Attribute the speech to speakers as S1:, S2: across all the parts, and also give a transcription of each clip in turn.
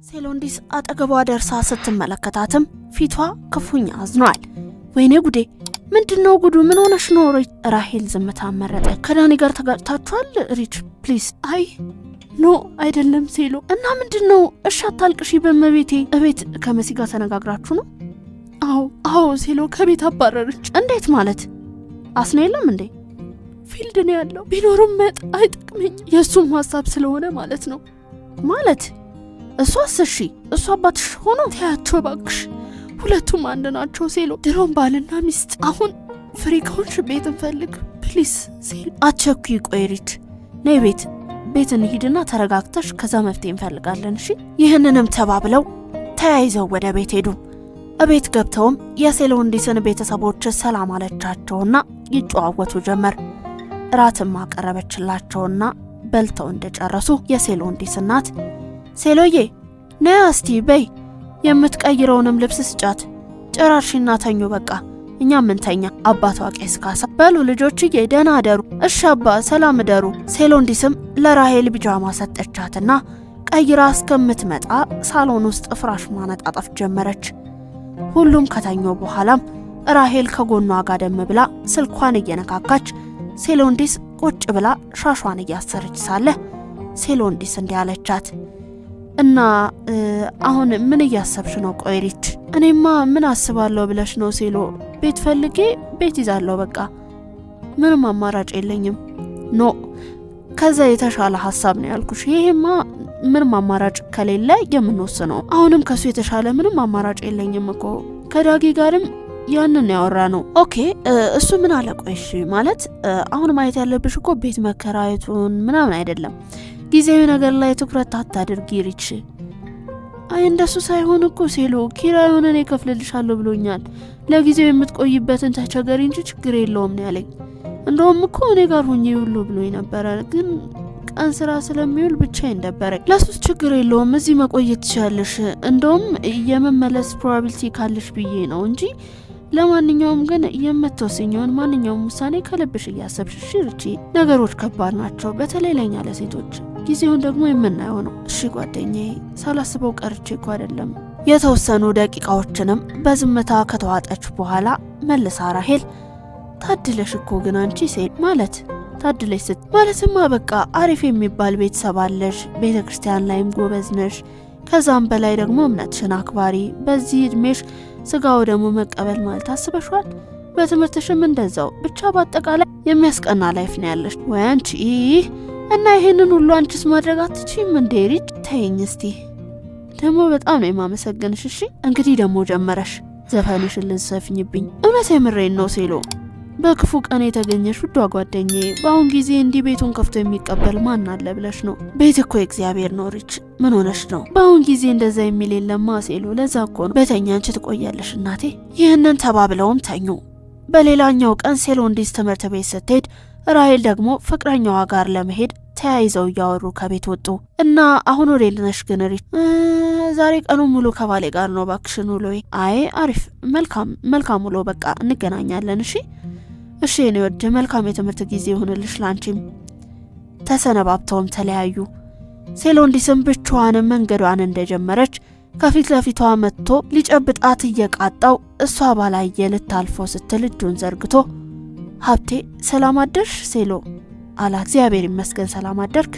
S1: ሴሎንዲስ አጠገቧ ደርሳ ስትመለከታትም ፊቷ ክፉኛ አዝኗል። ወይኔ ጉዴ! ምንድነው ጉዱ? ምን ሆነሽ ነው? ራሄል ዝምታ መረጠ። ከዳኒ ጋር ተጋጭታችኋል? ሪች ፕሊዝ። አይ ኖ አይደለም ሴሎ። እና ምንድነው? እሺ አታልቅሺ በመቤቴ። እቤት ከመሲ ጋር ተነጋግራችሁ ነው? አዎ ሴሎ ከቤት አባረረች። እንዴት ማለት? አስነ የለም እንዴ? ፊልድ ነው ያለው። ቢኖርም መጥ አይጠቅመኝ የሱም ሐሳብ ስለሆነ ማለት ነው። ማለት እሷስ እሺ እሷ አባትሽ ሆኖ ታያቸው ባክሽ። ሁለቱም አንድ ናቸው ሴሎ። ድሮም ባልና ሚስት። አሁን ፍሪ ከሆንሽ ቤት እንፈልግ ፕሊስ ሴሎ። አትቸኩይ። ቆይ ሪች ነይ ቤት እንሂድና ተረጋግተሽ ከዛ መፍትሄ እንፈልጋለን እሺ። ይህንንም ተባብለው ተያይዘው ወደ ቤት ሄዱ። እቤት ገብተውም የሴሎንዲስን ቤተሰቦች ሰላም አለቻቸውና ይጨዋወቱ ጀመር። እራትም አቀረበችላቸውና በልተው እንደጨረሱ የሴሎንዲስ እናት ሴሎዬ ነይ እስቲ በይ የምትቀይረውንም ልብስ ስጫት፣ ጨራርሽና ተኙ በቃ እኛ ምንተኛ። አባቷ ቄስ ካሳ በሉ ልጆችዬ ደህና አደሩ። እሺ አባ ሰላም እደሩ። ሴሎንዲስም ለራሄል ቢጃማ ሰጠቻትና ቀይራ እስከምትመጣ ሳሎን ውስጥ ፍራሽ ማነጣጠፍ ጀመረች። ሁሉም ከተኙ በኋላም ራሄል ከጎኗ ጋደም ብላ ስልኳን እየነካካች ሴሎንዲስ ቁጭ ብላ ሻሿን እያሰረች ሳለ ሴሎንዲስ እንዲህ አለቻት፣ እና አሁን ምን እያሰብሽ ነው? ቆይ ሪች እኔማ ምን አስባለሁ ብለሽ ነው ሴሎ? ቤት ፈልጌ ቤት ይዛለሁ በቃ ምንም አማራጭ የለኝም። ኖ ከዛ የተሻለ ሐሳብ ነው ያልኩሽ። ይሄማ ምንም አማራጭ ከሌለ የምንወስነው። አሁንም ከሱ የተሻለ ምንም አማራጭ የለኝም እኮ ከዳጊ ጋርም ያንን ያወራ ነው። ኦኬ እሱ ምን አለ? ቆይሽ ማለት አሁን ማየት ያለብሽ እኮ ቤት መከራየቱን ምናምን አይደለም፣ ጊዜያዊ ነገር ላይ ትኩረት አታድርጊ ሪች። አይ እንደሱ ሳይሆን እኮ ሴሎ ኪራዩን እኔ ከፍልልሻለሁ ብሎኛል። ለጊዜው የምትቆይበትን ተቸገሪ እንጂ ችግር የለውም ነው ያለኝ። እንደውም እኮ እኔ ጋር ሆኜ ሁሉ ብሎኝ ነበረ፣ ግን ቀን ስራ ስለሚውል ብቻዬን ደበረኝ። ለሱስ ችግር የለውም እዚህ መቆየት ትችያለሽ፣ እንደውም የመመለስ ፕሮባቢሊቲ ካለሽ ብዬ ነው እንጂ ለማንኛውም ግን የምትወስኚውን ማንኛውም ውሳኔ ከልብሽ እያሰብሽ ርቺ። ነገሮች ከባድ ናቸው፣ በተለይ ለኛ ለሴቶች። ጊዜውን ደግሞ የምናየው ነው። እሺ ጓደኛዬ፣ ሳላስበው ቀርቼ እኮ አይደለም። የተወሰኑ ደቂቃዎችንም በዝምታ ከተዋጠች በኋላ መልሳ ራሄል ታድለሽ እኮ ግን አንቺ ሴት ማለት ታድለሽ ማለትማ በቃ አሪፍ የሚባል ቤተሰብ አለሽ፣ ቤተክርስቲያን ላይም ጎበዝ ነሽ፣ ከዛም በላይ ደግሞ እምነትሽን አክባሪ። በዚህ እድሜሽ ስጋው ደግሞ መቀበል ማለት አስበሽዋል። በትምህርትሽም እንደዛው። ብቻ በአጠቃላይ የሚያስቀና ላይፍ ነው ያለሽ። ወይ አንቺ እና ይሄንን ሁሉ አንቺስ ማድረግ አትችይም እንዴ ሪች? ተይኝ እስቲ። ደግሞ በጣም ነው የማመሰግንሽ። እሺ እንግዲህ ደግሞ ጀመረሽ ዘፈንሽን ልትዘፍኝብኝ። እውነት የምሬን ነው ሴሎ። በክፉ ቀን የተገኘሽ ውዷ ጓደኛዬ። በአሁን ጊዜ እንዲህ ቤቱን ከፍቶ የሚቀበል ማን አለ ብለሽ ነው? ቤት እኮ እግዚአብሔር ነው ሪች። ምን ሆነሽ ነው? በአሁን ጊዜ እንደዛ የሚል የለማ ሴሎ። ለዛ እኮ ነው በተኛ አንቺ ትቆያለሽ እናቴ። ይህንን ተባብለውም ተኙ። በሌላኛው ቀን ሴሎንዲስ ትምህርት ቤት ስትሄድ ራሄል ደግሞ ፍቅረኛዋ ጋር ለመሄድ ተያይዘው እያወሩ ከቤት ወጡ። እና አሁን ወደ ልነሽ ግን ሪች? ዛሬ ቀኑ ሙሉ ከባሌ ጋር ነው ባክሽን ውሎዬ። አይ አሪፍ መልካም ውሎ፣ በቃ እንገናኛለን እሺ። እሺ የኔ ወድ መልካም የትምህርት ጊዜ ይሁንልሽ ላንቺም። ተሰነባብተውም ተለያዩ። ሴሎንዲስም ብቻዋንም መንገዷን እንደጀመረች ከፊት ለፊቷ መጥቶ ሊጨብጣት እየቃጣው እሷ ባላየ ልታልፈው ስትል እጁን ዘርግቶ ሀብቴ ሰላም አደርሽ ሴሎ አላት። እግዚአብሔር ይመስገን ሰላም አደርክ።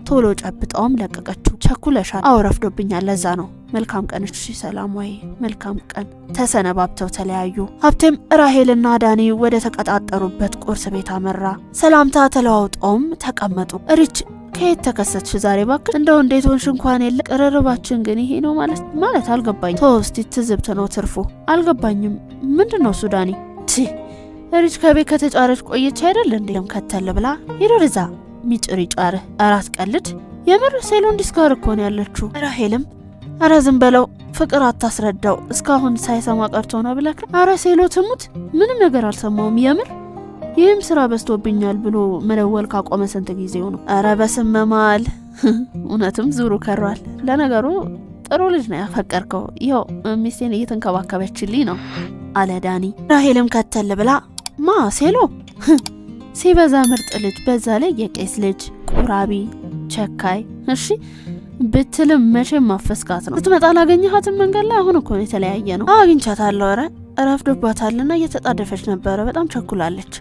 S1: ቶሎ ጨብጣውም ለቀቀችው። ቸኩለሻል። አዎ ረፍዶብኛል፣ ለዛ ነው። መልካም ቀን። እሺ ሰላም ወይ መልካም ቀን። ተሰነባብተው ተለያዩ። ሀብቴም ራሄልና ዳኒ ወደ ተቀጣጠሩበት ቁርስ ቤት አመራ። ሰላምታ ተለዋውጠውም ተቀመጡ። ሪች ከየት ተከሰትሽ ዛሬ ባክሽ? እንደው እንዴት ሆንሽ እንኳን የለ። ቅርርባችን ግን ይሄ ነው ማለት አልገባኝ። ተወስቲ ትዝብት ነው ትርፉ። አልገባኝም። ምንድነው እሱ ዳኒ? ሪች ከቤት ከተጫረች ቆየች አይደል እንዴም? ከተል ብላ ይሮርዛ ሚጭሪ ጫረ። አራት ቀልድ። የምር ሴሎንዲስ ጋር እኮ ነው ያለችው። ራሄልም አረ ዝም በለው ፍቅር አታስረዳው፣ እስካሁን ሳይሰማ ቀርቶ ነው ብለክ። አረ ሴሎ ትሙት ምንም ነገር አልሰማውም የምር። ይህም ስራ በስቶብኛል ብሎ መደወል ካቆመ ስንት ጊዜው ነው? አረ በስመማል እውነትም ዙሩ ከሯል። ለነገሩ ጥሩ ልጅ ነው ያፈቀርከው፣ ይኸው ሚስቴን እየተንከባከበችልኝ ነው አለ ዳኒ። ራሄልም ከተል ብላ ማ ሴሎ ሲበዛ ምርጥ ልጅ፣ በዛ ላይ የቄስ ልጅ ቁራቢ ቸካይ። እሺ ብትልም መቼም ማፈስካት ነው። ስትመጣ ላገኘሃትን መንገድ ላይ አሁን እኮ የተለያየ ነው። አግኝቻታለሁ። ኧረ ረፍዶባታልና እየተጣደፈች ነበረ። በጣም ቸኩላለች።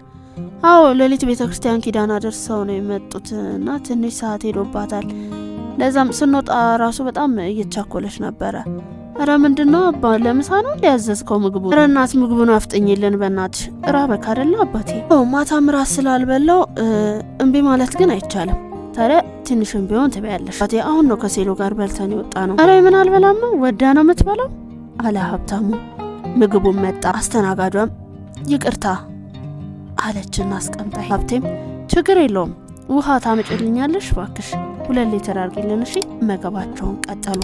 S1: አዎ ሌሊት ቤተክርስቲያን ኪዳን አደርሰው ነው የመጡትና ትንሽ ሰዓት ሄዶባታል። ለዛም ስንወጣ ራሱ በጣም እየተቻኮለች ነበረ። ኧረ ምንድነው አባ ለምሳ ነው ሊያዘዝከው ምግቡ? ኧረ እናት ምግቡን አፍጥኝልን በእናትሽ ራበክ አይደለ አባቴ? ማታ ምራት ስላልበላው እምቢ ማለት ግን አይቻልም። ታዲያ ትንሽም ቢሆን ትበያለሽ። አባቴ አሁን ነው ከሴሎ ጋር በልተን የወጣ ነው። ኧረ ምን አልበላም ወዳ ነው የምትበላው አለ ሀብታሙ። ምግቡን መጣ። አስተናጋጇም ይቅርታ አለችና አስቀምጣ። ሀብቴም ችግር የለውም ውሃ ታመጭልኛለሽ ባክሽ 2 ሊትር አድርጊልን እሺ። መገባቸውን ቀጠሉ።